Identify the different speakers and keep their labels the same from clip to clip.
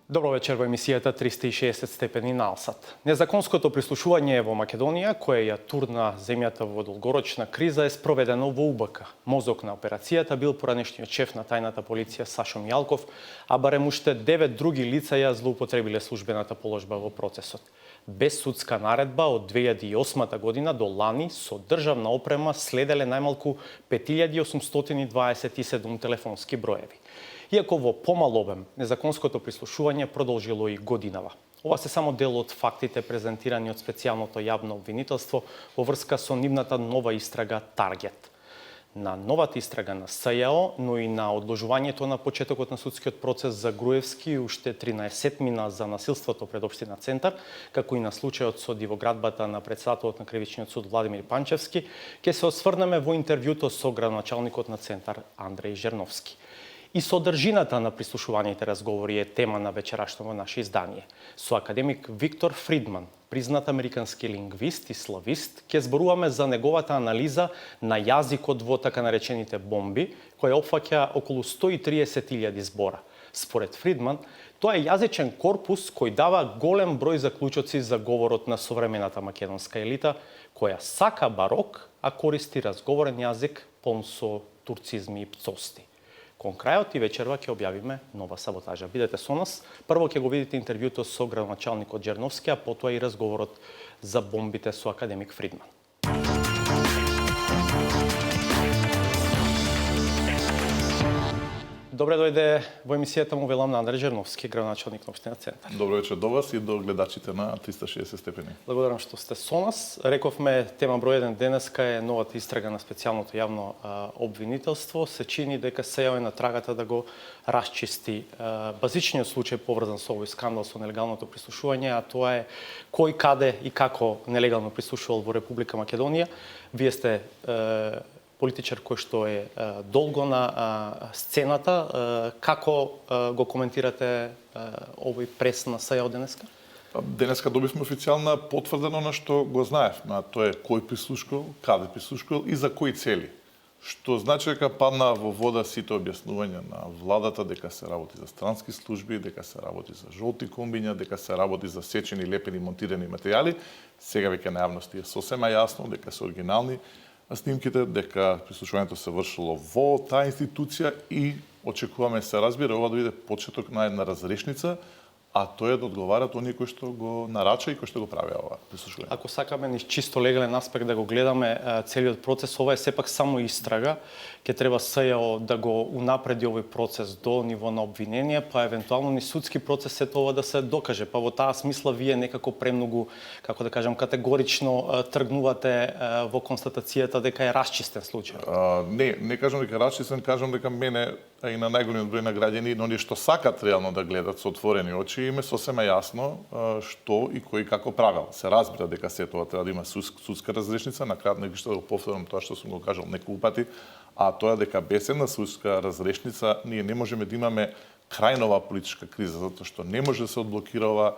Speaker 1: Добро вечер во емисијата 360 степени на Алсат. Незаконското прислушување во Македонија, кое ја турна земјата во долгорочна криза, е спроведено во УБК. Мозок на операцијата бил поранешниот шеф на тајната полиција Сашо Мијалков, а барем уште 9 други лица ја злоупотребиле службената положба во процесот. Без судска наредба од 2008 година до лани со државна опрема следеле најмалку 5827 телефонски броеви. Иако во помал обем, незаконското прислушување продолжило и годинава. Ова се само дел од фактите презентирани од специјалното јавно обвинителство во врска со нивната нова истрага Таргет. На новата истрага на СЈО, но и на одложувањето на почетокот на судскиот процес за Груевски уште 13 мина за насилството пред општина Центар, како и на случајот со дивоградбата на председателот на Кривичниот суд Владимир Панчевски, ќе се осврнеме во интервјуто со градоначалникот на Центар Андреј Жерновски. И содржината на прислушуваните разговори е тема на вечерашното наше издание. Со академик Виктор Фридман, признат американски лингвист и славист, ќе зборуваме за неговата анализа на јазикот во така наречените бомби, која опфаќа околу 130.000 збора. Според Фридман, тоа е јазичен корпус кој дава голем број заклучоци за говорот на современата македонска елита, која сака барок, а користи разговорен јазик полн со турцизми и пцости. Кон крајот и вечерва ќе објавиме нова саботажа. Бидете со нас. Прво ќе го видите интервјуто со градоначалникот Жерновски, а потоа и разговорот за бомбите со академик Фридман. Добре дојде во емисијата, му велам, на Андреј Жерновски, градоначалник на општина Центар.
Speaker 2: Добро вечер до вас и до гледачите на 360 степени.
Speaker 1: Благодарам што сте со нас. Рековме, тема број 1 денеска е новата истрага на специјалното јавно обвинителство. Се чини дека СЈО е на трагата да го расчисти базичниот случај поврзан со овој скандал со нелегалното прислушување, а тоа е кој, каде и како нелегално прислушувал во Република Македонија. Вие сте политичар кој што е долго на сцената. Како го коментирате овој прес на СЈО денеска?
Speaker 2: Денеска добивме официјална потврдено на што го знаевме, а тоа е кој прислушкувал, каде прислушкувал и за кои цели. Што значи дека падна во вода сите објаснувања на владата дека се работи за странски служби, дека се работи за жолти комбиња, дека се работи за сечени, лепени, монтирани материјали. Сега веќе на јавност е сосема јасно дека се оригинални снимките, дека прислушувањето се вршило во таа институција и очекуваме се разбира ова да биде почеток на една разрешница, а тоа е да одговарат оние кои што го нарача и кои што го правеа ова прислушување.
Speaker 1: Ако сакаме низ чисто легален аспект да го гледаме целиот процес, ова е сепак само истрага. Ќе треба СЈО да го унапреди овој процес до ниво на обвинение, па евентуално ни судски процес се тоа да се докаже. Па во таа смисла вие некако премногу, како да кажам, категорично тргнувате во констатацијата дека е расчистен случај.
Speaker 2: Не кажам дека расчистен, кажам дека мене и на најголемиот број на граѓани, но оние што сакат реално да гледат со отворени очи, им е сосема јасно што и кој како правел. Се разбира дека се тоа треба да има судска разрешница, на крајот не да го повторам тоа што сум го кажал неколку пати, а тоа дека без една судска разрешница ние не можеме да имаме крајнова политичка криза, затоа што не може да се одблокира ова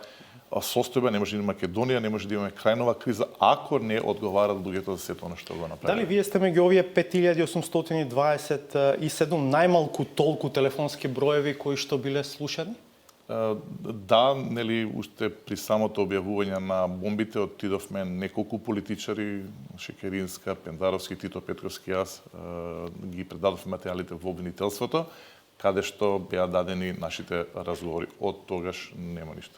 Speaker 2: состојба, не може да има Македонија, не може да имаме крајнова криза ако не одговарат луѓето за сето она што го направи.
Speaker 1: Дали вие сте меѓу овие 5827 најмалку толку телефонски броеви кои што биле слушани?
Speaker 2: Да, нели уште при самото објавување на бомбите отидовме неколку политичари, Шекеринска, Пендаровски, Тито Петковски, јас ги предадовме материјалите во обвинителството, каде што беа дадени нашите разговори. Од тогаш нема ништо.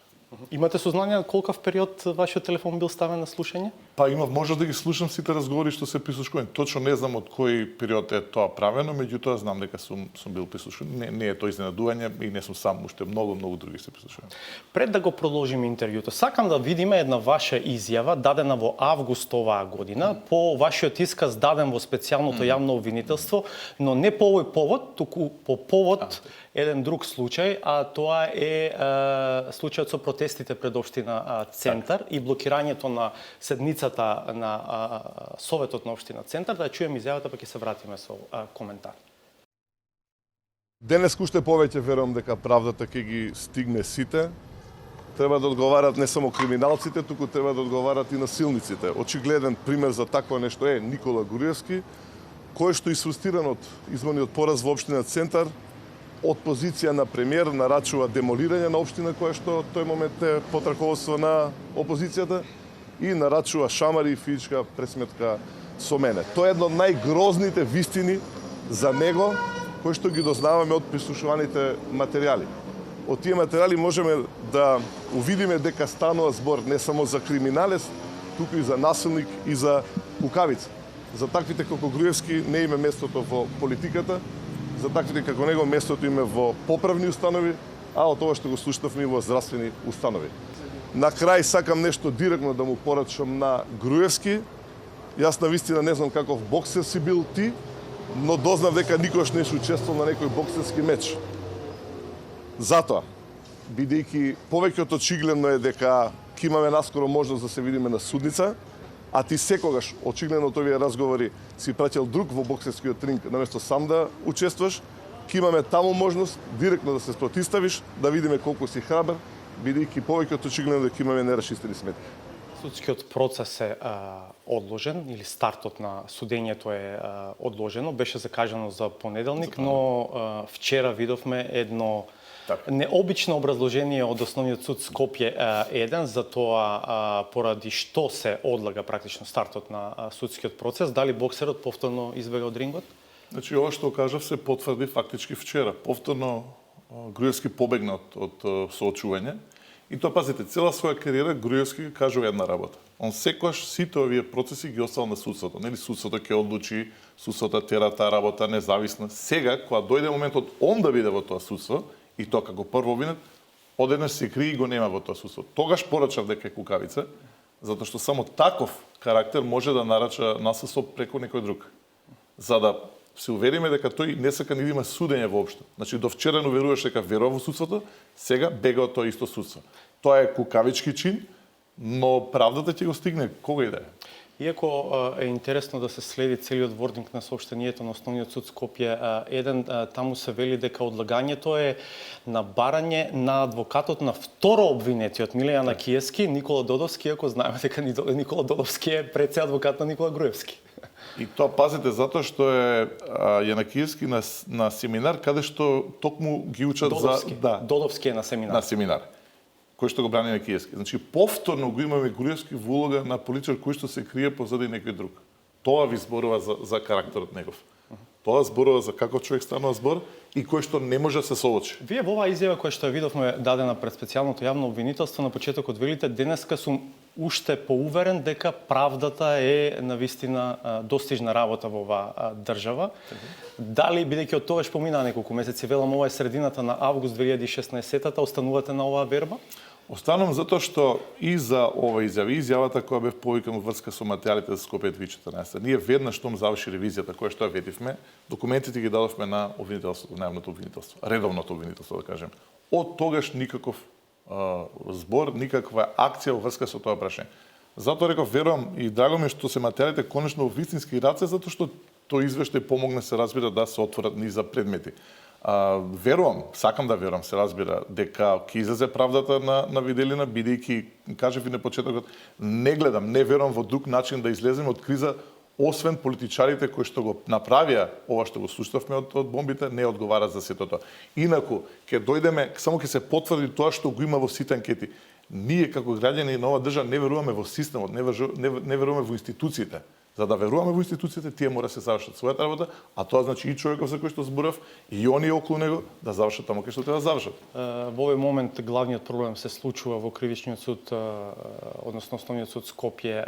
Speaker 1: Имате сознание колкав период вашиот телефон бил ставен на слушање?
Speaker 2: Па имав можност да ги слушам сите разговори што се прислушувани. Точно не знам од кој период е тоа правено, меѓутоа знам дека сум бил прислушан. Не е тоа изненадување и не сум сам, уште многу други се прислушувани.
Speaker 1: Пред да го продолжиме интервјуто, сакам да видиме една ваша изјава дадена во август оваа година по вашиот исказ даден во специјалното јавно обвинителство, но не по овој повод, туку по повод еден друг случај, а тоа е случајот со протестите пред општина Центар и блокирањето на седницата на Советот на општина Центар. Да чуем изјавата, па ќе се вратиме со коментар.
Speaker 3: Денес уште повеќе верувам дека правдата ќе ги стигне сите. Треба да одговарат не само криминалците, туку треба да одговарат и насилниците. Очигледен пример за такво нешто е Никола Гуриевски, кој што изфрустиран од измамниот пораз во општина Центар, од позиција на премиер нарачува демолирање на општина која што тој момент е под раководство на опозицијата и нарачува шамари и физичка пресметка со мене. Тоа е едно од најгрозните вистини за него кои што ги дознаваме од прислушуваните материјали. Од тие материјали можеме да увидиме дека станува збор не само за криминалец, туку и за насилник и за кукавица. За таквите како Груевски не име местото во политиката, за таквите како него местото име во поправни установи, а од ова што го слушнавме и во здравствени установи. На крај сакам нешто директно да му порачам на Груевски. Јас навистина не знам каков боксер си бил ти, но дознав дека никош не си учествувал на некој боксерски меч. Затоа, бидејќи повеќе од очигледно е дека ќе имаме наскоро можност да се видиме на судница, а ти секогаш, очигледно од овие разговори, си пратил друг во боксерскиот ринг, наместо сам да учествуваш, ќе имаме таму можност директно да се спротиставиш, да видиме колку си храбар, бидејќи повеќе од очигледно дека имаме нерашистени сметки.
Speaker 1: Судскиот процес е одложен, или стартот на судењето е одложено, беше закажано за понеделник, но вчера видовме едно необично образложение од Основниот суд Скопје 1 за тоа поради што се одлага практично стартот на судскиот процес, дали боксерот повторно избега од рингот?
Speaker 2: Значи, ова што кажав се потврди фактички вчера. Повторно Груевски побегна од соочување. И тоа, пазите, цела своја кариера Груевски кажува една работа. Он секогаш сите овие процеси ги оставил на судството. Нели судството ќе одлучи, судството тера таа работа независна. Сега, кога дојде моментот он да биде во тоа судство, и тоа како прво обвинет, одеднаш се крие и го нема во тоа судство. Тогаш порачав дека е кукавица, затоа што само таков карактер може да нарача насилство преку некој друг. За да се увериме дека тој не сака ни да има судење воопшто. Значи, до вчера не веруваш дека верува во судството, сега бега од тоа исто судство. Тоа е кукавички чин, но правдата ќе го стигне кога и да е.
Speaker 1: Иако е интересно да се следи целиот вординг на соопштението на Основниот суд Скопје 1, таму се вели дека одлагањето е на барање на адвокатот на второ обвинетиот Милијана Киевски, Никола Додовски, иако знаеме дека Никола Додовски е пред се адвокат на Никола Груевски.
Speaker 2: И тоа, пазите, затоа што е Јанакиевски на семинар, каде што токму ги учат
Speaker 1: Додовски.
Speaker 2: за...
Speaker 1: Додовски е на семинар.
Speaker 2: На семинар, кој што го брани Јанакиевски. Значи, повторно го имаме Груевски во улога на политичар кој што се крие позади некој друг. Тоа ви зборува за карактерот негов. Тоа зборува за како човек станува збор и кој што не може да се соочи.
Speaker 1: Вие во оваа изјава која што ја видовме дадена пред специјалното јавно обвинителство на почетокот велите денеска сум уште поуверен дека правдата е навистина достижна работа во оваа држава. Дали, бидејќи од тогаш поминаа неколку месеци, велам ова е средината на август 2016-та, останувате на оваа верба?
Speaker 2: Останувам затоа што и за ова изјавата која бев повикан во врска со материјалите за Скопје 2014. Ние веднаш штом заврши ревизијата која што ја ведивме, документите ги дадовме на обвинителството, најавното обвинителство, редовното обвинителство да кажем. Од тогаш никаков збор, никаква акција во врска со тоа прашање. Затоа реков, верувам и драго ми што се материјалите конечно во вистински раце, затоа што тој извештај помогна се разбира да се отворат низ за предмети. Верувам, сакам да верувам, се разбира, дека ќе излезе правдата на виделина, бидејќи, кажев и на почетокот, не гледам, не верувам во друг начин да излеземе од криза, освен политичарите кои што го направија ова што го слушнавме од бомбите, не одговарат за сето тоа. Инаку, ќе дојдеме, само ќе се потврди тоа што го има во сите анкети. Ние, како граѓани на оваа држава, не веруваме во системот, не веруваме во институциите. За да веруваме во институциите, тие мора да се завршат својата работа, а тоа значи и човеков за кој што зборав, и оние околу него да завршат таму кај што треба да завршат.
Speaker 1: Во овој момент главниот проблем се случува во Кривичниот суд, односно Основниот суд Скопје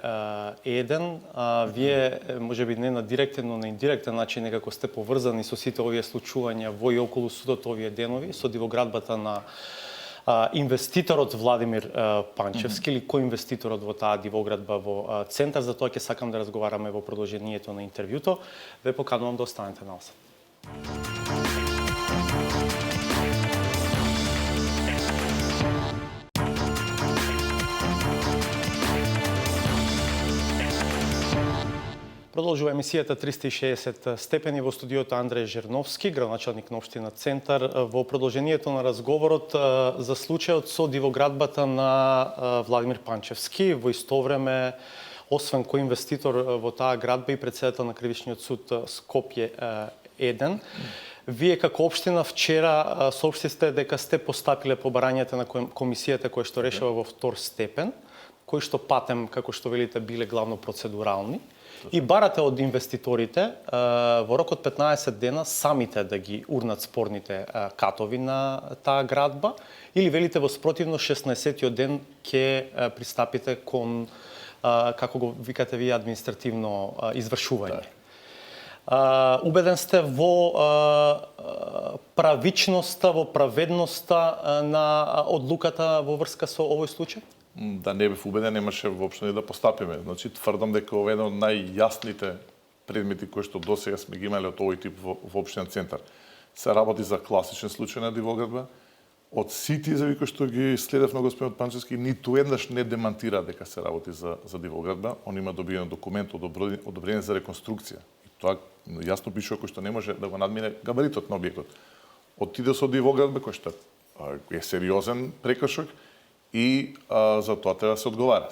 Speaker 1: 1. Вие, можеби не на директен, но на индиректен начин некако сте поврзани со сите овие случувања во и околу судот овие денови, со дивоградбата на инвеститорот Владимир Панчевски или коинвеститорот во таа дивоградба во центар, за тоа ќе сакам да разговараме во продолжението на интервјуто. Ве поканувам да останете на осад. Продолжува емисијата 360 степени во студиото Андреј Жерновски, градоначалник на општина Центар, во продолжението на разговорот за случајот со дивоградбата на Владимир Панчевски. Во исто време, освен кој инвеститор во таа градба и председател на Кривичниот суд Скопје 1, Вие како општина вчера соопштивте дека сте постапиле по барањата на комисијата која што решава во втор степен, кои што патем, како што велите, биле главно процедурални, и барате од инвеститорите во рок од 15 дена самите да ги урнат спорните катови на таа градба, или велите во спротивно 16-тиот ден ќе пристапите кон, како го викате вие, административно извршување. Убеден сте во правичноста, во праведноста на одлуката во врска со овој случај?
Speaker 2: Да не бев убеден, немаше воопшто ни да постапиме. Значи, тврдам дека ова е еден од најјасните предмети кои што досега сме ги имале од овој тип во општина Центар. Се работи за класичен случај на дивоградба. Од сите изјави кои што ги следев на господин Панчевски, ниту еднаш не демантира дека се работи за дивоградба. Он има добиен документ одобрение за реконструкција. И тоа јасно пишува кој што не може да го надмине габаритот на објектот. Отиде со дивоградба кој што е сериозен прекршок и за тоа треба да се одговара.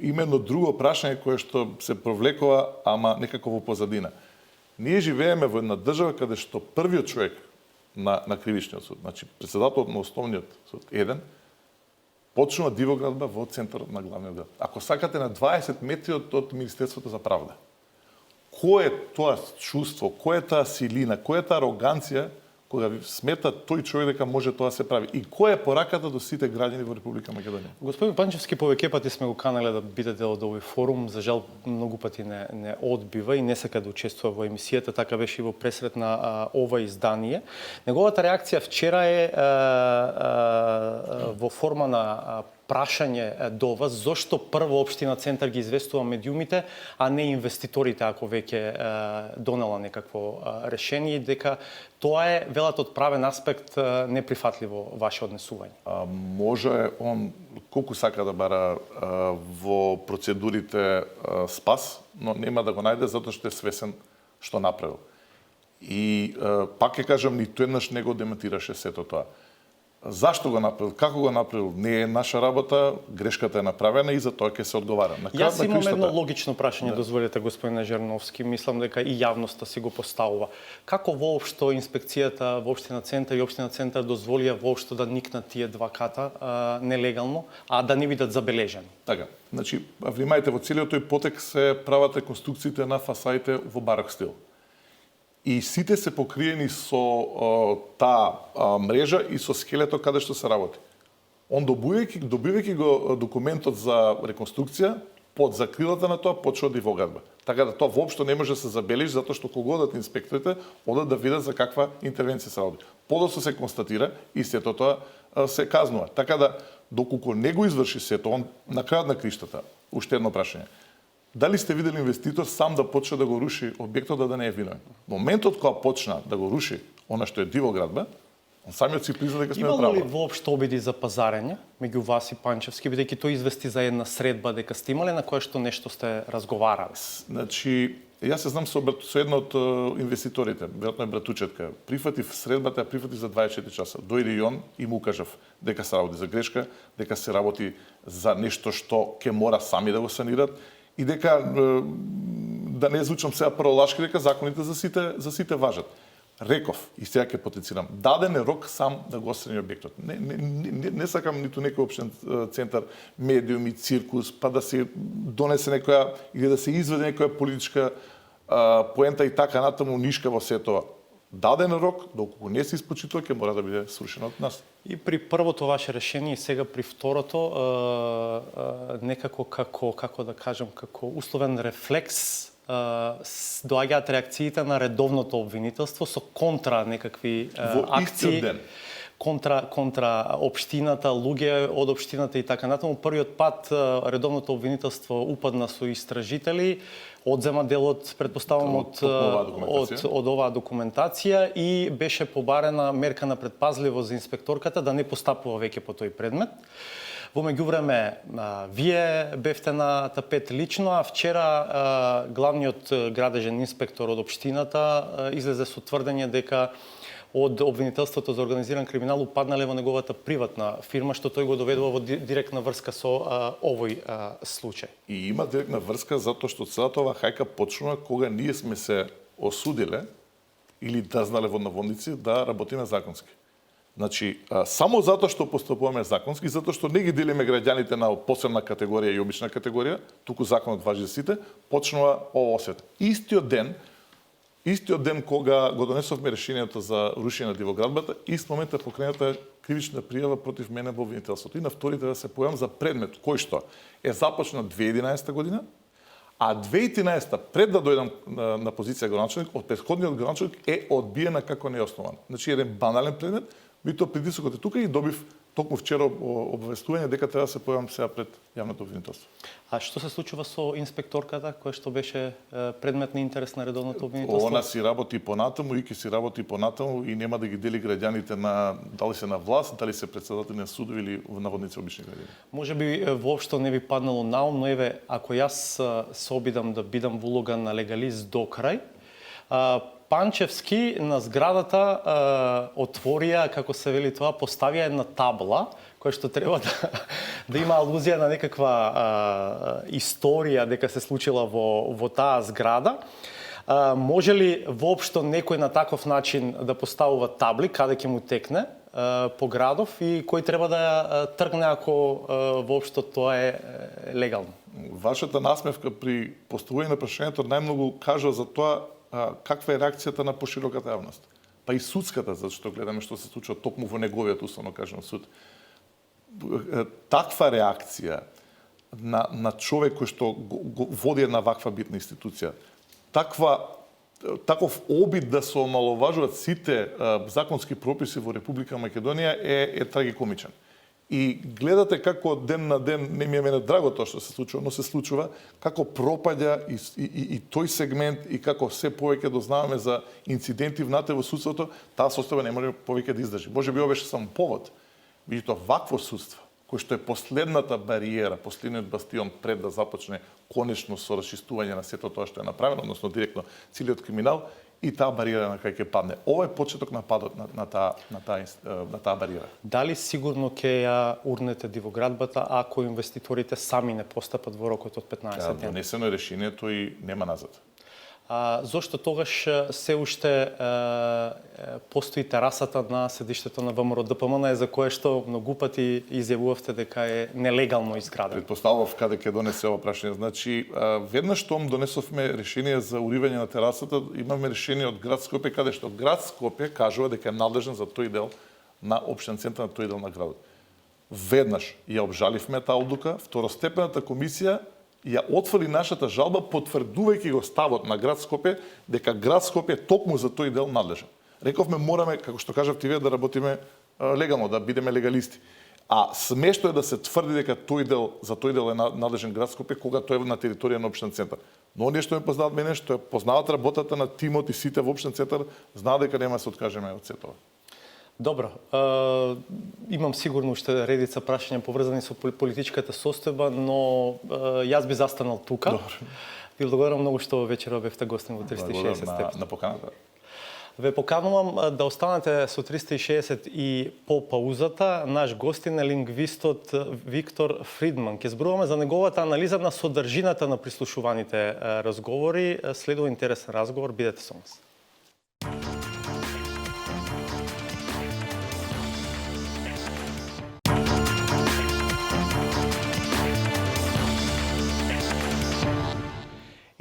Speaker 2: Именно друго прашање кое што се провлекува, ама некако во позадина. Ние живееме во една држава каде што првиот човек на кривичниот суд, значи председателот на основниот суд, еден, почнува дивоградба во центарот на главниот град. Ако сакате, на 20 метри од Министерството за правда. Кој е тоа чувство, кој е таа силина, кој е таа ароганција кога смета тој човек дека може тоа се прави? И која е пораката до сите граѓани во Република Македонија?
Speaker 1: Господин Панчевски, повеќе пати сме го канале да биде дел од овој форум, за жал многу пати не одбива и не сака да учествува во емисијата, така беше и во пресрет на ова издание. Неговата реакција вчера е во форма на прашање до вас, зошто прво општина Центар ги известува медиумите, а не инвеститорите, ако веќе донела некакво решение, дека тоа е, велат, од правен аспект неприфатливо ваше однесување.
Speaker 2: Може он колку сака да бара во процедурите спас, но нема да го најде затоа што е свесен што направил. И пак ќе кажам, ниту еднаш не го демонтираше сето тоа. Зашто го направил, како го направил, не е наша работа, грешката е направена и за тоа ќе се одговара.
Speaker 1: Јас имам едно логично прашање, дозволете, господине Жерновски, мислам дека и јавноста си го поставува. Како воопшто инспекцијата во општина Центар и општина Центар дозволија воопшто да никнат тие два ката нелегално, а да не бидат забележани? Така,
Speaker 2: значи, внимајте, во целиот тој потек се прават реконструкциите на фасадите во барок стил. И сите се покриени со таа мрежа и со скелето каде што се работи. Он добивајќи го документот за реконструкција, под закрилата на тоа почва дивоградба. Така да тоа воопшто не може да се забележи, затоа што кога одат инспекторите, одат да видат за каква интервенција се работи. Подоцна се констатира и сето тоа се казнува. Така да, доколку не го изврши сето, он на крајот на криштата, уште едно прашање. Дали сте видели инвеститор сам да почне да го руши објектот да не е виновен? Моментот кога почна да го руши она што е дивоградба, он самиот си призна дека сме право.
Speaker 1: Имало ли воопшто обиди за пазарење меѓу вас и Панчевски, бидејќи тој извести за една средба дека сте имале на која што нешто сте разговарале?
Speaker 2: Значи, јас се знам со една од инвеститорите, веројатно е братучетка. Прифатив средбата, прифатив за 24 часа. Дојде и он и му кажав дека се работи за грешка, дека се работи за нешто што ќе мора сами да го санират. И дека, да не звучам сега пролашки, дека законите за сите важат. Реков, и сега ќе потенцирам, даден е рок сам да го отстрани објектот. Не сакам ниту некој општен центар, медиуми, циркус, па да се донесе некоја, или да се изведе некоја политичка поента и така натаму нишка во сето тоа. Даден рок, доколку не се испочитува, ќе мора да биде срушено од нас.
Speaker 1: И при првото ваше решение и сега при второто, некако како да кажам, како условен рефлекс, доаѓаат реакциите на редовното обвинителство со контра некакви акции. Контра општината, луѓе од општината и така натаму. Првиот пат редовното обвинителство упадна со истражители, одзема делот, предпоставам, од оваа документација и беше побарена мерка на предпазливост за инспекторката да не постапува веќе по тој предмет. Во меѓувреме, вие бевте на тапет лично, а вчера главниот градежен инспектор од општината излезе со тврдење дека од обвинителството за организиран криминал упаднале во неговата приватна фирма, што тој го доведува во директна врска со овој случај.
Speaker 2: И има директна врска затоа што целата оваа хајка почнува кога ние сме се осудиле или дрзнале во наводници да работиме законски. Значи, само затоа што постапуваме законски, затоа што не ги делиме граѓаните на посебна категорија и обична категорија, туку законот важи за сите, почнува ова освет. Истиот ден кога го донесовме решението за рушење на дивоградбата, ист момент е покрената кривична пријава против мене во обвинителството. И на вторите да се појавам за предмет кој што е започнат 2011 година, а 2013 пред да дојдам на позиција градоначелник, од претходниот градоначелник е одбиена како неоснован. Значи еден банален предмет, бито притисокот е тука и добив токму вчера обавестување дека треба да се појавам сега пред јавното обвинителство.
Speaker 1: А што се случува со инспекторката која што беше предмет на интерес на редовното обвинителство?
Speaker 2: Она си работи понатаму и ќе си работи понатаму и нема да ги дели граѓаните на дали се на власт, дали се председатели на судови или наводници обични граѓани.
Speaker 1: Може би воопшто не би паднало на ум, но еве, ако јас се обидам да бидам во улога на легалист до крај, Панчевски на зградата отворија, како се вели тоа, поставија една табла, која што треба да има алузија на некаква историја дека се случила во таа зграда. Може ли воопшто некој на таков начин да поставува табли, каде ќе му текне по градов и кој треба да ја тргне ако воопшто тоа е легално?
Speaker 2: Вашата насмевка при поставување на прашањето најмногу кажа за тоа каква е реакцијата на пошироката јавност. Па и судската, зашто гледаме што се случува токму во неговиот уставно кажано суд. Таква реакција на човек кој што го води една ваква битна институција, таков обид да се омаловажуваат сите законски прописи во Република Македонија е трагикомичен. И гледате како ден на ден, не ми е мене драго тоа што се случува, но се случува, како пропаѓа и тој сегмент и како се повеќе дознаваме за инциденти внатре во судството, таа состојба не може повеќе да издржи. Може би ова беше само повод, меѓутоа вакво судство, кој што е последната бариера, последниот бастион пред да започне конечно со расчистување на сето тоа што е направено, односно директно целиот криминал, и таа бариера на кај ќе падне. Ова е почеток на падот на таа бариера.
Speaker 1: Дали сигурно ќе ја урнете дивоградбата ако инвеститорите сами не постапат во рокот од 15 дена?
Speaker 2: Донесено е решението и нема назад.
Speaker 1: Зошто тогаш се уште постои терасата на седиштето на ВМРО ДПМН, за кое што многу пати изјавувавте дека е нелегално изградено?
Speaker 2: Предпоставав каде ќе донесе ова прашање. Значи, веднаш штом донесовме решение за уривање на терасата, имаме решение од град Скопје, каде што град Скопје кажува дека е надлежен за тој дел на општен центар, на тој дел на градот. Веднаш ја обжаливме таа одлука, второстепената комисија ја отвори нашата жалба, потврдувајќи го ставот на град Скопје дека град Скопје токму за тој дел надлежен. Рековме мораме, како што кажавте вие, да работиме легално, да бидеме легалисти. А смешно е да се тврди дека за тој дел е надлежен град Скопје кога тој е на територија на општен центар. Но оние што ме познаваат мене, што познаваат работата на тимот и сите во општен центар, знаат дека нема да се откажеме од сето.
Speaker 1: Добро, имам сигурно уште редица прашања поврзани со политичката состојба, но јас би застанал тука. Ви благодарам многу што вечера бевте гостин во 360 степени.
Speaker 2: На поканата.
Speaker 1: Ве поканувам да останете со 360 и по паузата. Наш гостин е лингвистот Виктор Фридман. Ке зборуваме за неговата анализа на содржината на прислушуваните разговори. Следува интересен разговор, бидете со нас.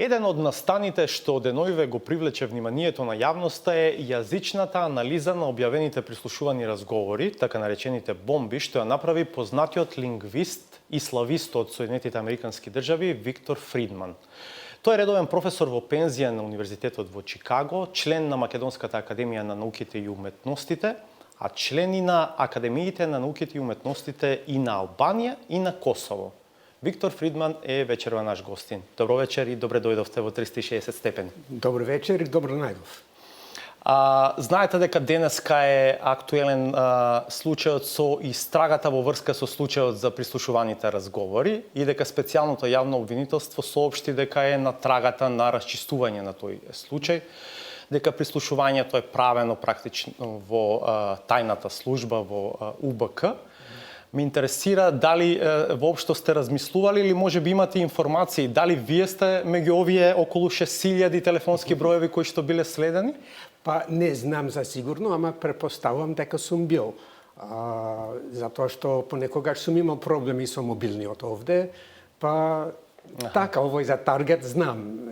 Speaker 1: Еден од настаните што деновиве го привлече вниманието на јавноста е јазичната анализа на објавените прислушувани разговори, така наречените бомби, што ја направи познатиот лингвист и славист од Соединетите Американски држави Виктор Фридман. Тој е редовен професор во пензија на Универзитетот во Чикаго, член на Македонската академија на науките и уметностите, а член и на Академиите на науките и уметностите и на Албанија и на Косово. Виктор Фридман е вечерва наш гостин. Добро вечер и добре дојдовте во 360 степени.
Speaker 4: Добро вечер и добро најдов.
Speaker 1: Знаете дека денеска е актуелен случајот со истрагата во врска со случајот за прислушуваните разговори и дека специјалното јавно обвинителство соопшти дека е на трагата на расчистување на тој случај, дека прислушувањето е правено практично во тајната служба во УБК. Ме интересира дали воопшто сте размислували или може би имате информации, дали вие сте меѓу овие околу 6000 телефонски броеви кои што биле следени?
Speaker 4: Па не знам за сигурно, ама препоставувам дека сум бил. Затоа што понекогаш сум имал проблеми со мобилниот овде, па така, овој за таргет знам.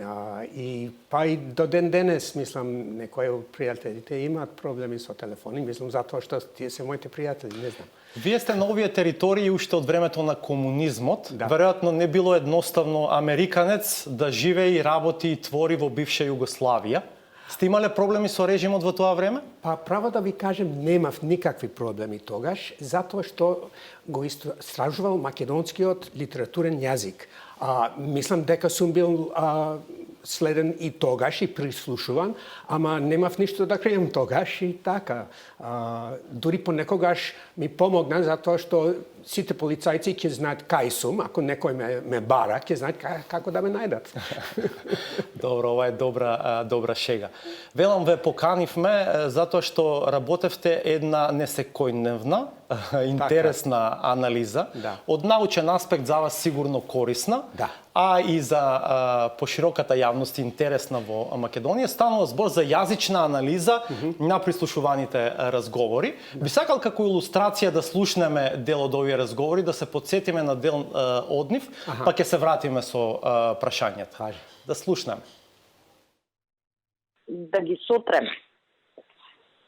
Speaker 4: И па и до ден денес, мислам, некои од пријателите имаат проблеми со телефони, мислам затоа што тие се моите пријатели, не знам.
Speaker 1: Вие сте на овие територии уште од времето на комунизмот.
Speaker 4: Да.
Speaker 1: Веројатно не било едноставно американец да живее и работи и твори во бивша Југославија. Сте имале проблеми со режимот во тоа време?
Speaker 4: Па право да ви кажем, немав никакви проблеми тогаш, затоа што го истражувал македонскиот литературен јазик. Мислам дека сум бил следен и тогаш и прислушуван, ама немав ништо да крием тогаш и така. Дури понекогаш ми помогна затоа што сите полицајци ќе знаат кај сум, ако некој ме бара, ќе знаат како да ме најдат.
Speaker 1: Добро, ова е добра шега. Велам ве поканивме затоа што работевте една несекојдневна, интересна анализа.
Speaker 4: Да.
Speaker 1: Од научен аспект за вас сигурно корисна,
Speaker 4: Да.
Speaker 1: а и за пошироката јавност интересна во Македонија. Станува збор за јазична анализа на прислушуваните разговори. Би сакал како илустрација да слушнеме дел од овие разговори, да се подсетиме на дел од нив, па ќе се вратиме со прашањата.
Speaker 4: Кажи.
Speaker 1: Да слушнеме.
Speaker 5: Да ги сотреме.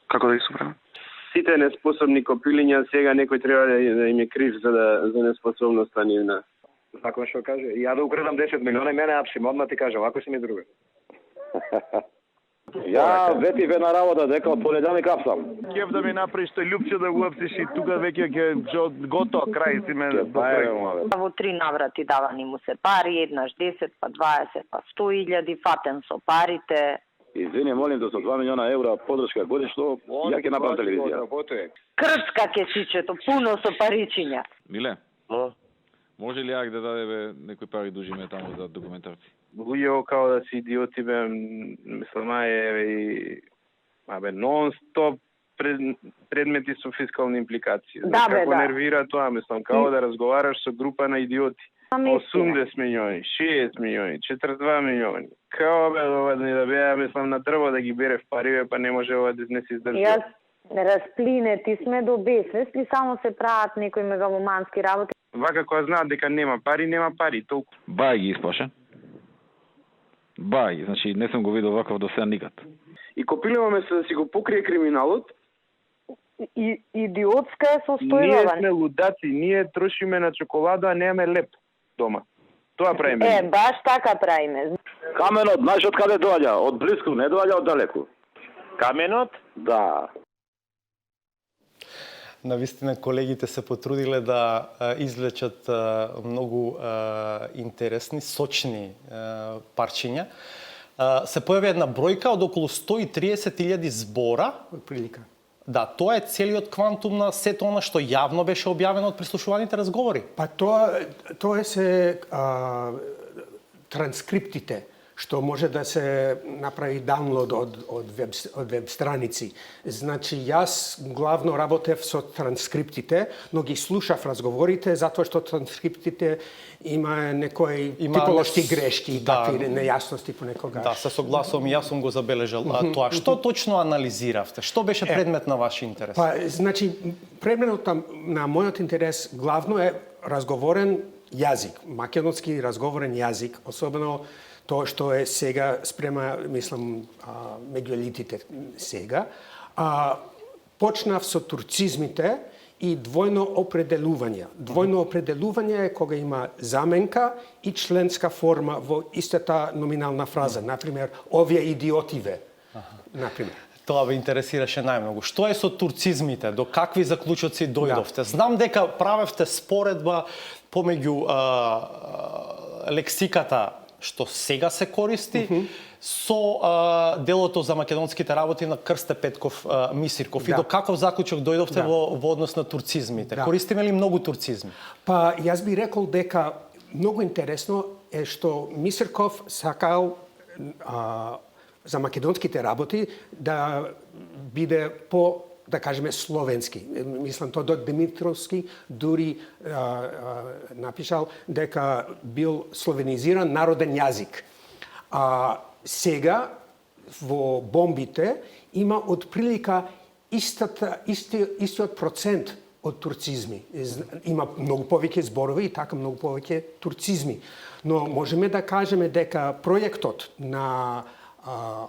Speaker 6: Како да ги супреме?
Speaker 5: Сите неспособни копилиња сега некој треба да им е крив за неспособноста нивна.
Speaker 6: Ако што каже, ја да украдам 10 милиона, мене апсим, одма ти кажам, ако си ми друга.
Speaker 7: Ја ветиве на работа дека од понеделник апсам.
Speaker 8: Кев да ми направиш тој љупче да го апсиш и тука веќе ќе готово крај си ме
Speaker 5: Во 3 наврати давани му се пари, еднаш 10, па 20, па 100.000, фатен со парите.
Speaker 7: Извини, молим да со 2 милиона евра подршка годишно, ја ќе направам телевизија.
Speaker 5: Кршка кесичето, пуно со паричиња.
Speaker 9: Миле, може ли јак да дадебе некој пари дужиме таму за документарци?
Speaker 8: луѓе као да си идиоти бе, мислам, нон-стоп предмети со фискални импликации.
Speaker 5: Да, бе,
Speaker 8: како нервира тоа, мислам, као да разговараш со група на идиоти. 80 милиони, 60 милиони, 42 милиони. Као бе, ова да беа, мислам, на дрво да ги бере в пари, па не може ова да не се издржи.
Speaker 10: Јас расплинети сме до бесвест и само се прават некои мегаломански работи.
Speaker 8: Вака кога знаат дека нема пари, толку.
Speaker 9: Бај ги исплаше. Бај, значи не сум го видел ваков до сега никад.
Speaker 6: И копилуваме се да си го покрие криминалот.
Speaker 10: И идиотска е
Speaker 8: Ние
Speaker 10: состојба.
Speaker 8: сме лудаци, ние трошиме на чоколада, а немаме леп дома. Тоа правиме.
Speaker 10: Баш така правиме.
Speaker 7: Каменот, знаеш од каде доаѓа? Од блиску, не доаѓа од далеку.
Speaker 8: Каменот?
Speaker 7: Да.
Speaker 1: Навистина колегите се потрудиле да извлечат многу интересни, сочни парчиња. Се појави една бројка од околу 130.000 збора.
Speaker 4: Прилика.
Speaker 1: Да, тоа е целиот квантум на сето она што јавно беше објавено од прислушуваните разговори.
Speaker 4: Па тоа се транскриптите што може да се направи даунлод од веб страници. Значи, јас главно работев со транскриптите, но ги слушав разговорите, затоа што транскриптите има некои типолошки грешки и такви нејасности понекогаш.
Speaker 1: Да, се согласувам, јас сум го забележал тоа. Што точно анализиравте? Што беше предмет на ваш интерес?
Speaker 4: Па, значи, предметот на мојот интерес главно е разговорен јазик, македонски разговорен јазик, особено тоа што е сега спрема, мислам, меѓу елитите сега. Почнав со турцизмите и двојно определување. Двојно определување е кога има заменка и членска форма во истата номинална фраза. Например, овие идиотиве. Например.
Speaker 1: Тоа ве интересираше најмногу. Што е со турцизмите? До какви заклучоци дојдовте? Знам дека правевте споредба помеѓу лексиката што сега се користи со делото за македонските работи на Крсте Петков Мисирков. И до каков заклучок дојдовте во однос на турцизмите? Користиме ли многу турцизми?
Speaker 4: Па јас би рекол дека многу интересно е што Мисирков сакал за македонските работи да биде по, да кажеме, словенски. Мислам, Тодор Димитровски дури напишал дека бил словенизиран народен јазик. Сега во бомбите има отприлика истиот процент од турцизми. Има многу повеќе зборови и така многу повеќе турцизми. Но можеме да кажеме дека проектот на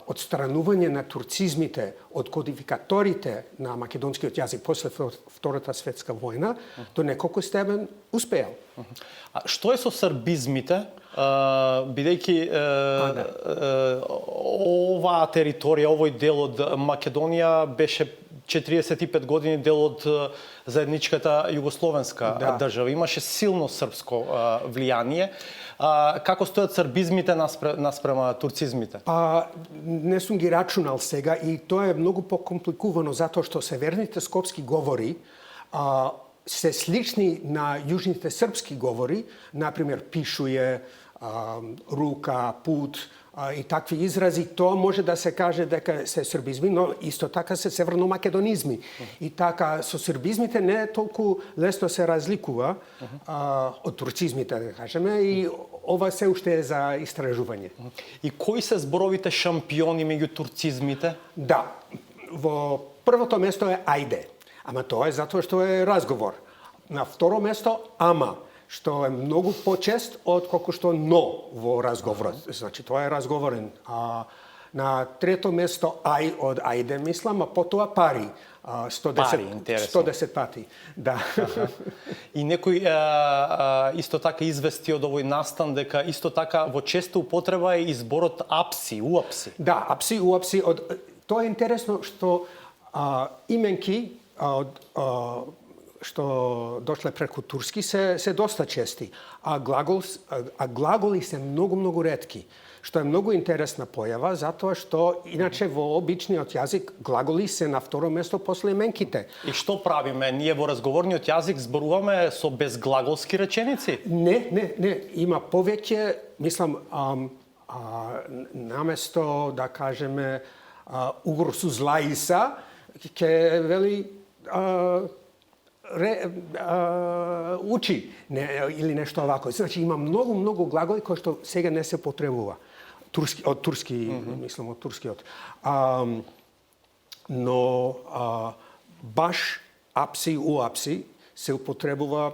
Speaker 4: отстранување на турцизмите од кодификаторите на македонскиот јазик после Втората светска војна до неколку степен успеал.
Speaker 1: А што е со србизмите? Бидејќи оваа територија, овој дел од Македонија беше 45 години дел од заедничката југословенска држава. Имаше силно српско влијание. Како стојат србизмите наспрема турцизмите?
Speaker 4: Не сум ги рачунал сега и тоа е многу покомпликувано затоа што северните скопски говори се слични на јужните српски говори, например пишује, рука, пут и такви изрази. Тоа може да се каже дека се србизми, но исто така се северномакедонизми. И така со србизмите не е толку лесно се разликува од турцизмите, да кажеме, и ова се уште е за истражување.
Speaker 1: И кои се зборовите шампиони меѓу турцизмите?
Speaker 4: Да, во првото место е ајде. Ама тоа е затоа што е разговор. На второ место ама, што е многу почест од колку што но во разговорот. Значи тоа е разговорен. На трето место ај од ајде мислам, а потоа пари. 110 пати. Да.
Speaker 1: И некој исто така извести од овој настан дека исто така во честа употреба е и зборот апси, уапси.
Speaker 4: Да, апси, уапси. Тоа е интересно што именки што дошле преку турски се доста чести, а глаголи се многу ретки, што е многу интересна појава, затоа што иначе во обичниот јазик глаголи се на второ место после именките.
Speaker 1: И што правиме? Ние во разговорниот јазик зборуваме со безглаголски реченици?
Speaker 4: Не, има повеќе, мислам, наместо да кажеме угрсу злаиса, ќе вели учи или нешто овако. Значи има многу глаголи кои што сега не се потребува. Од турски, мислам, од турскиот. Но баш апси, уапси се употребува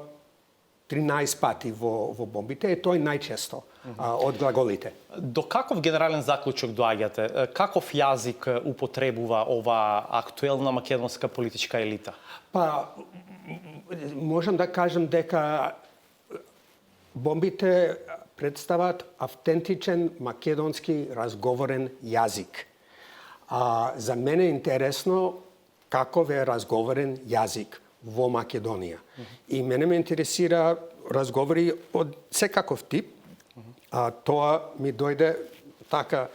Speaker 4: 13 пати во бомбите, и тоа е најчесто од глаголите.
Speaker 1: До каков генерален заклучок доаѓате? Каков јазик употребува ова актуелна македонска политичка елита?
Speaker 4: Можам да кажам дека бомбите представат автентичен македонски разговорен јазик. За мене е интересно каков е разговорен јазик во Македонија. И мене ме интересира разговори од секаков тип, тоа ми дојде така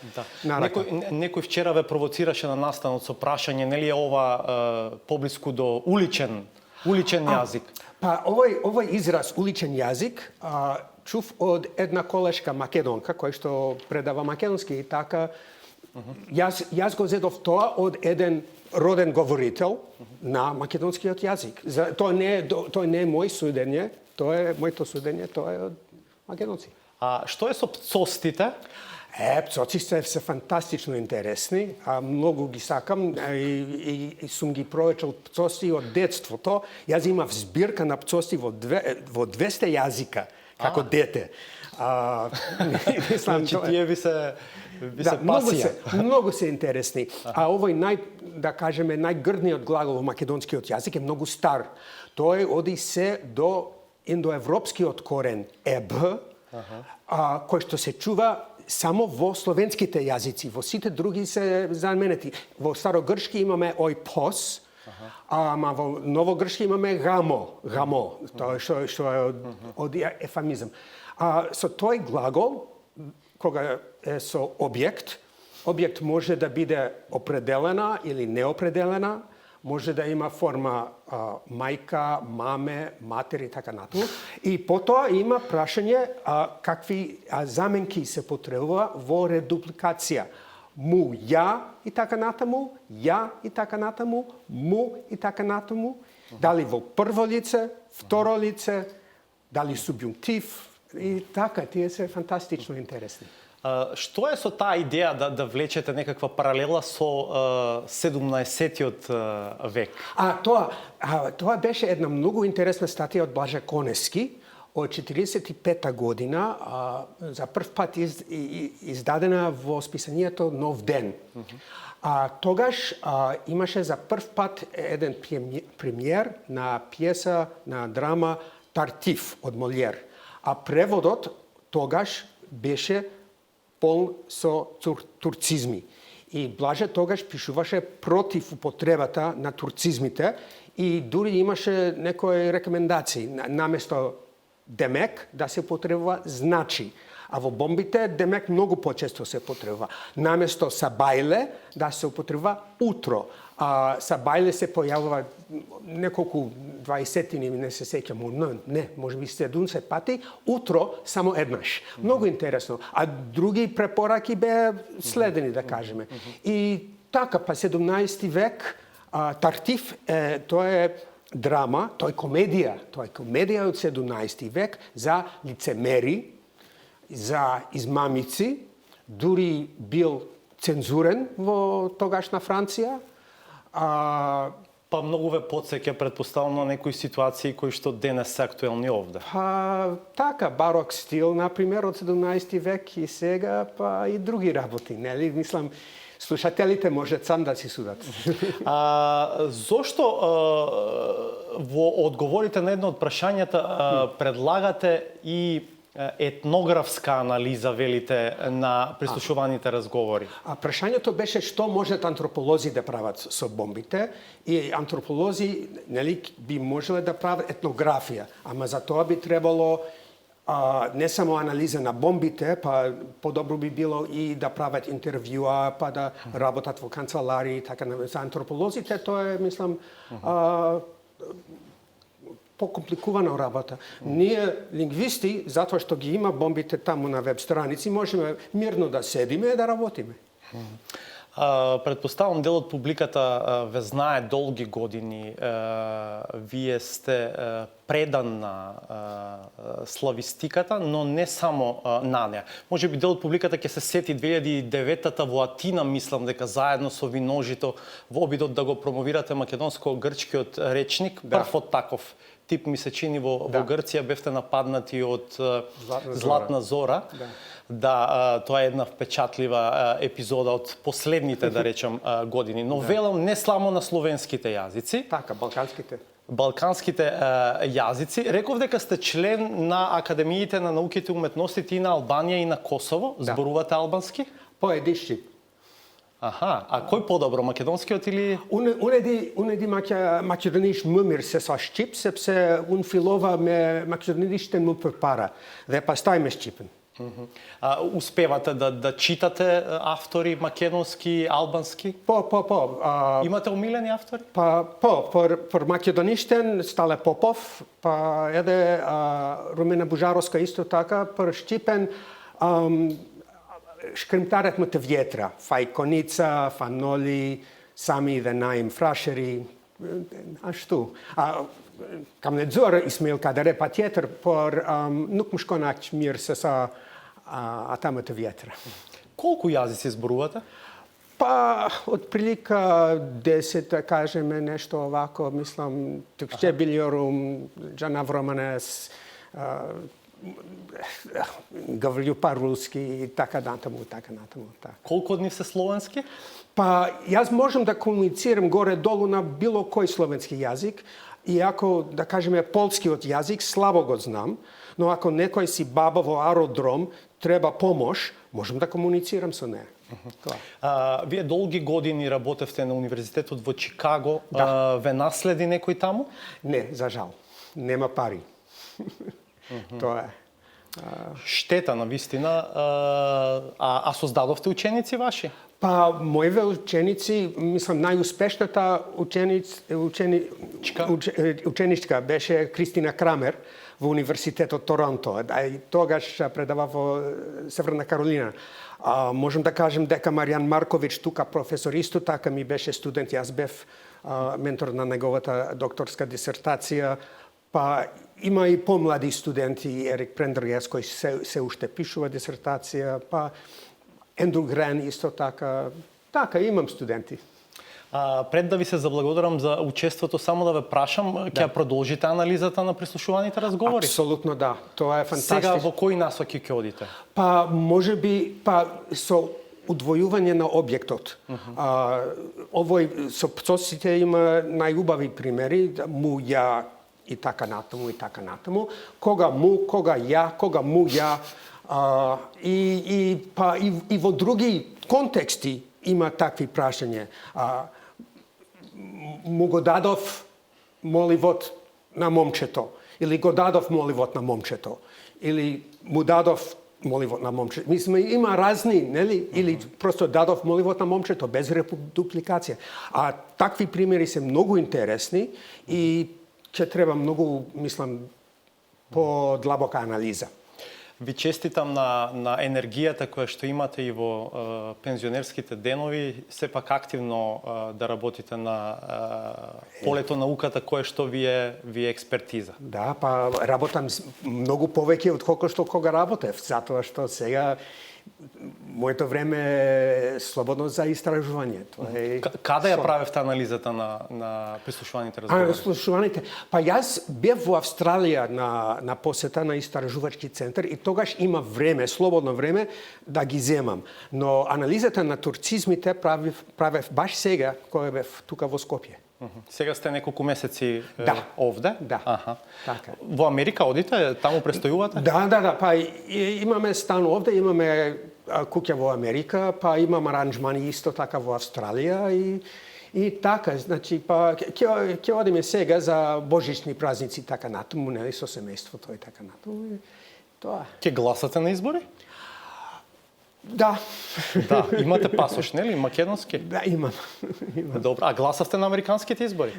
Speaker 4: на рака.
Speaker 1: Некој вчера ве провоцираше на настанот со прашање, нели е ова поблиску до уличен јазик?
Speaker 4: Овој израз уличен јазик чув од една колешка македонка која што предава македонски и така. Јас го зедов тоа од еден роден говорител на македонскиот јазик. Тоа не е мој судење, тоа е моето судење, тоа е од македонци.
Speaker 1: А што е со пцостите?
Speaker 4: Пцоците се фантастично интересни, многу ги сакам и сум ги проучил пцости од детството. Јас имав збирка на пцости во 200 јазика како дете.
Speaker 1: Значи тие ви се пасија.
Speaker 4: Многу се интересни. А овој најгрдниот глагол во македонскиот јазик е многу стар. Тој оди се до индоевропскиот корен еб, кој што се чува само во словенските јазици, во сите други се заменети. Во старогрчки имаме ој пос, ама во новогрчки имаме гамо, тоа што е од ефамизам. Со тој глагол, кога е со објект може да биде определена или неопределена, може да има форма мајка, маме, матери и така натаму. И потоа има прашање какви заменки се потребува во редупликација. Му, ја и така натаму, ја и така натаму, му и така натаму. Дали во прво лице, второ лице, дали субјунктив и така, тие се фантастично интересни.
Speaker 1: Што е со таа идеја да влечете некаква паралела со 17-тиот век?
Speaker 4: Това беше една многу интересна статија од Блаже Конески од 45-та година, за прв пат издадена во списанието Нов ден. Тогаш имаше за прв пат еден премиер на пиеса, на драма Тартиф од Молиер. А преводот тогаш беше полн со турцизми. И Блаже тогаш пишуваше против употребата на турцизмите и дури имаше некои рекомендации. Наместо демек да се употребува значи. А во бомбите демек многу почесто се употребува. Наместо сабајле да се употребува утро. Сабајле се појавува неколку 20-тини, не се сеќам, не, може би 70 пати, утро само еднаш. Многу интересно. А други препораки беа следени, да кажеме. И така, па 17 век, Тартиф, тоа е драма, тоа е комедија. Тоа е комедија од 17 век за лицемери, за измамици, дури бил цензурен во тогашна Франција.
Speaker 1: Па многу ве потсеќа, предпоставам, на некои ситуации кои што денес се актуелни овде.
Speaker 4: Така, барок стил, например, од 17 век и сега, па и други работи, нели? Мислам, слушателите можат сам да си судат.
Speaker 1: Зошто во одговорите на едно од прашањата предлагате и етнографска анализа, велите, на прислушуваните разговори?
Speaker 4: Прашањето беше што можат антрополози да прават со бомбите, и антрополози, нели, би можеле да прават етнографија, ама за тоа би требало не само анализа на бомбите, па подобро би било и да прават интервјуа, па да работат во канцеларии, така за антрополозите тоа е, мислам, покомпликувана работа. Ние, лингвисти, затоа што ги има бомбите таму на веб страници, можеме мирно да седиме и да работиме.
Speaker 1: Предпоставам, дел од публиката ве знае долги години. Вие сте предан на славистиката, но не само на неа. Може би дел од публиката ќе се сети 2009-та во Атина, мислам дека заедно со Виножито во обидот да го промовирате македонско-грчкиот речник, прв од таков тип ми се чини во Грција, бевте нападнати од Златна Зора. Да, тоа е една впечатлива епизода од последните, да речам, години. Но велам не само на словенските јазици.
Speaker 4: Така, балканските.
Speaker 1: Балканските јазици. Реков дека сте член на Академиите на науките и уметностите и на Албанија и на Косово. Зборувате албански?
Speaker 4: Поедишчи.
Speaker 1: Аха, а кој подобро, македонскиот или...
Speaker 4: Унеди македониш мумир се со Шчип, сепсе ун филова ме македоништен му препара, да па стајме Шчипен.
Speaker 1: Успевате да читате автори македонски, албански? Имате омилени автори?
Speaker 4: По македоништен Стале Попов, па еде Румена Бужаровска исто така, по Шчипен Шкримтарот му те вјетра, Фајконица, Фаноли, сами да наим фрашери, а што? Kam ne zor Ismail Kadare patjetër, por nuk më shkon aq mirë se sa ata më të vjetra.
Speaker 1: Колку јазици зборувате?
Speaker 4: Па, отприлика 10, да кажеме, нешто овако, мислам, Türkçe biliyorum, Жанавроманес, говорю по-руски и така натаму.
Speaker 1: Колку од нив се словенски?
Speaker 4: Па, јас можам да комуницирам горе-долу на било кој словенски јазик, иако, да кажеме, полскиот јазик слабо го знам, но ако некој си баба во аеродром треба помош, можам да комуницирам со неа.
Speaker 1: Вие долги години работевте на универзитетот во Чикаго. Ве наследи некој таму?
Speaker 4: Не, за жал. Нема пари. Тоа е.
Speaker 1: Штета, на вистина. А создадовте ученици ваши?
Speaker 4: Па, моите ученици, мислам, најуспешната ученичка беше Кристина Крамер во Университетот Торонто. И тогаш предава во Северна Каролина. Можам да кажем дека Маријан Марковиќ, тука професор, исто така ми беше студент, јас бев ментор на неговата докторска дисертација. Па има и помлади студенти, Ерик Прендергас, кој се уште пишува дисертација, па Ендрю Грен исто така. Така, имам студенти.
Speaker 1: Пред да ви се заблагодарам за учеството, само да ве прашам, ќе продолжите анализата на прислушуваните разговори?
Speaker 4: Апсолутно да. Тоа е фантастично.
Speaker 1: Сега во кои насоки ќе одите?
Speaker 4: Па можеби со удвојување на објектот. Овој со пцосите има најубави примери, му, ја и така натаму и така натаму. Кога му, кога ја, кога му ја. И во други контексти има такви прашања. Му го дадов моливот на момчето, или го дадов моливот на момчето, или му дадов моливот на момчето. Мислам, има разни, нели? Или просто дадов моливот на момчето, без дупликација. А такви примери се многу интересни и ќе треба многу, мислам, подлабока анализа.
Speaker 1: Ви честитам на енергијата која што имате и во пензионерските денови, сепак активно да работите на полето науката кое што ви е експертиза.
Speaker 4: Да, па работам многу повеќе од колку што кога работев, затоа што сега моето време е слободно за истражување.
Speaker 1: Каде ја правевте анализата на прислушуваните разговори?
Speaker 4: Прислушуваните. Па јас бев во Австралија на посета на истражувачки центар и тогаш има време, слободно време да ги земам. Но анализата на турцизмите правев баш сега кога бев тука во Скопје.
Speaker 1: Сега сте неколку месеци овде?
Speaker 4: Да.
Speaker 1: Аха.
Speaker 4: Така.
Speaker 1: Во Америка одите? Таму престојувате?
Speaker 4: Да. Па имаме стан овде, имаме куќа во Америка, па имам аранжмани исто така во Австралија и така, значи па ќе одиме сега за божични празници така натаму, нели со семејството и така натаму. Тоа.
Speaker 1: Ќе гласате на избори?
Speaker 4: Да.
Speaker 1: Да, имате пасош, нели, македонски?
Speaker 4: Да, имам.
Speaker 1: Добро, а гласавте на американските избори?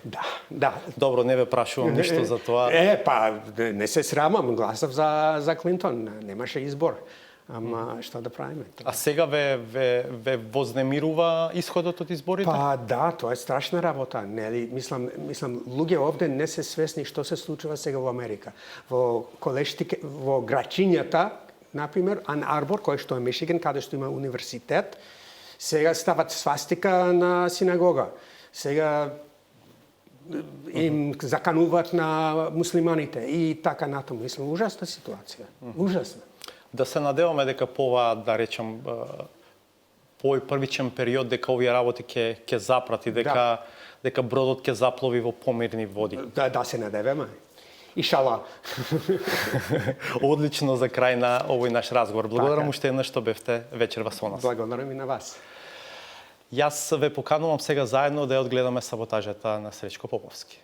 Speaker 4: Да.
Speaker 1: Добро, не ве прашувам ништо за тоа.
Speaker 4: Па не се срамам, гласав за Клинтон, немаше избор. Ама што да правиме?
Speaker 1: А сега ве вознемирува исходот од изборите?
Speaker 4: Па да, тоа е страшна работа, нели? Мислам луѓе овде не се свесни што се случува сега во Америка. Во колештите, во грачињата, например, Ан Арбор, кој што е Мишиган, каде што има универзитет, сега стават свастика на синагога. Сега им закануваат на муслиманите и така натаму. Мислам, ужасна ситуација. Ужасна.
Speaker 1: Да се надеваме дека по оваа, да речем, по овој првичен период, дека овие работи ќе запрати, дека бродот ќе заплови во помирни води.
Speaker 4: Да се надеваме. Ишала.
Speaker 1: Одлично за крај на овој наш разговор. Благодарам уште еднаш што бевте вечерва со нас.
Speaker 4: Благодарам и на вас.
Speaker 1: Јас ве поканувам сега заедно да ја одгледаме саботажата на Сречко Поповски.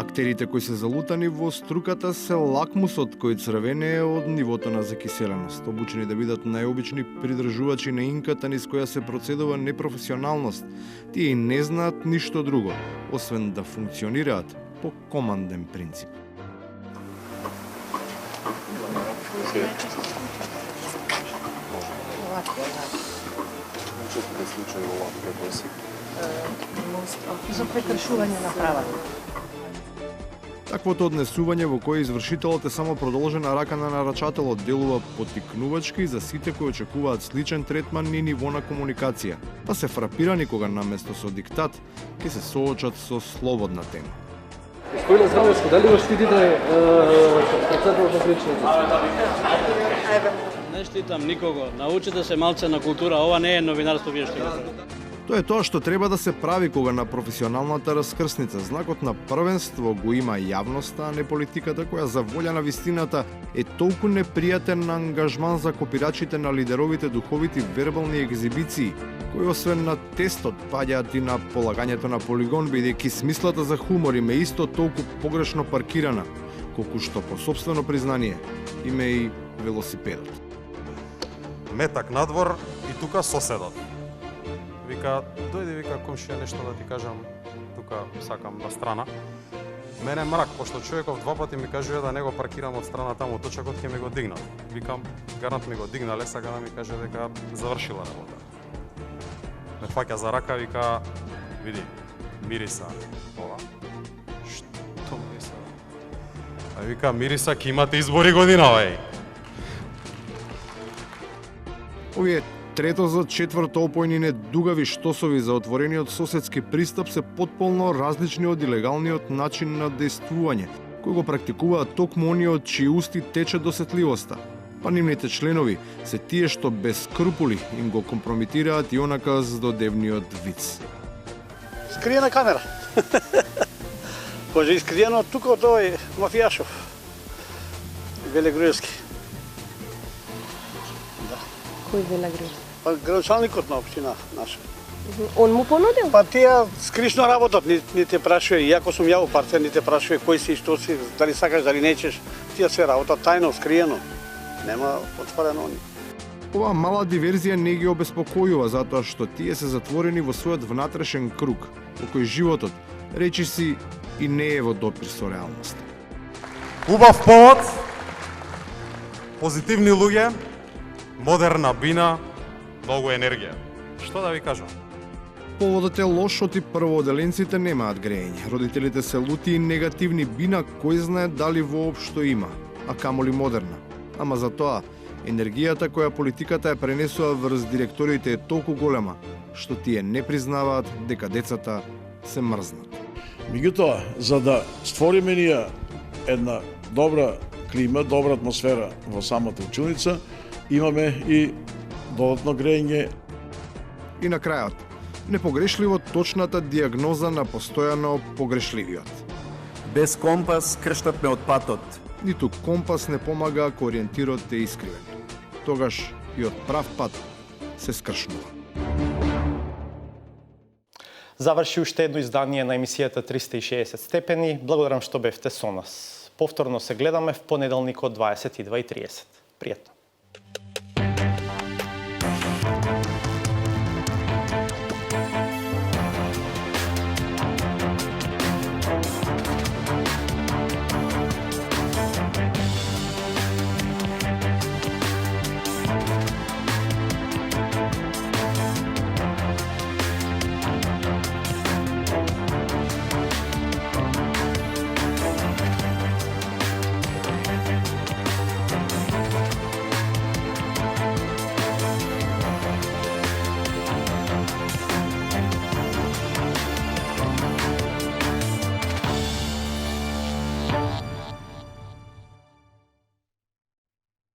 Speaker 11: Актерите кои се залутани во струката се лакмусот кој црвенее од нивото на закиселеност. Обучени да бидат најобични придржувачи на инката низ која се процедува непрофесионалност, тие и не знаат ништо друго, освен да функционираат по команден принцип.
Speaker 12: За прекршување на правата.
Speaker 11: Таквото однесување во кое извршителот е само продолжена рака на нарачателот делува поттикнувачки за сите кои очекуваат сличен третман и ниво на комуникација, па се фрапирани кога наместо со диктат ќе се соочат со слободна тема.
Speaker 13: Господине Здравјовски, дали го штитите председателот на сличните?
Speaker 14: Не штитам никого. Научите се малце на култура, ова не е новинарство вие штитите.
Speaker 11: Тоа е тоа што треба да се прави кога на професионалната раскрсница знакот на првенство го има јавноста, а не политиката која за волја на вистината е толку непријатен на ангажман за копирачите на лидеровите духовити вербални екзибиции, кои освен на тестот паѓаат и на полагањето на полигон, бидејќи смислата за хумор им е исто толку погрешно паркирана, колку што по сопствено признание име и велосипедот.
Speaker 15: Метак надвор и тука соседот. Вика, дојди, комшија, нешто да ти кажам, тука сакам на страна. Мене мрак, пошто човеков два пати ми кажува да не го паркирам од страна таму, точакот ќе ми го дигнат. Викам, гарант ми го дигнале, сака да ми каже дека завршила работа. ме фаќа за рака, вика, види, мириса ова. Што мириса? А вика, мириса, ќе имате избори годинава, еј.
Speaker 11: Овие трето за четврто опојнини дугави штосови за отворениот соседски пристап се потполно различни од илегалниот начин на действување, кој го практикуваат токму оние од чии усти тече досетливоста. Па нивните членови се тие што без скрупули им го компромитираат и онака здодевниот виц.
Speaker 14: Скриена камера. Може искриено тука од овој мафијашов. Велегруевски.
Speaker 12: Кој Велегруевски?
Speaker 14: Па градоначалникот на општина наша.
Speaker 12: Он му понудил?
Speaker 14: Па тие скришно работат, ни те прашува, иако сум ја во партија, ни те прашува кој си, што си, дали сакаш, дали нечеш. Тие се работат тајно, скриено. Нема отворено они.
Speaker 11: Оваа мала диверзија не ги обеспокојува затоа што тие се затворени во својот внатрешен круг, во кој животот, речи си, и не е во допир со реалноста.
Speaker 15: Убав повод, позитивни луѓе, модерна бина, многу енергија. Што да ви кажам?
Speaker 11: Поводот е лош, оти првооделенците немаат грејење. Родителите се лути и негативни, бина кој знае дали воопшто има, а камоли модерна. Ама за тоа, енергијата која политиката ја пренесува врз директорите е толку голема, што тие не признаваат дека децата се мрзнат.
Speaker 16: Меѓутоа, за да створиме ние една добра клима, добра атмосфера во самата училница, имаме и додатно грејење.
Speaker 11: И на крајот, непогрешливо точната диагноза на постојано погрешливиот.
Speaker 17: Без компас крштапме од патот.
Speaker 11: Ниту компас не помага ако ориентирот е искривен. Тогаш и од прав пат се скршнува.
Speaker 1: Заврши уште едно издание на емисијата 360 степени. Благодарам што бевте со нас. Повторно се гледаме в понеделник од 22:30. Пријатно.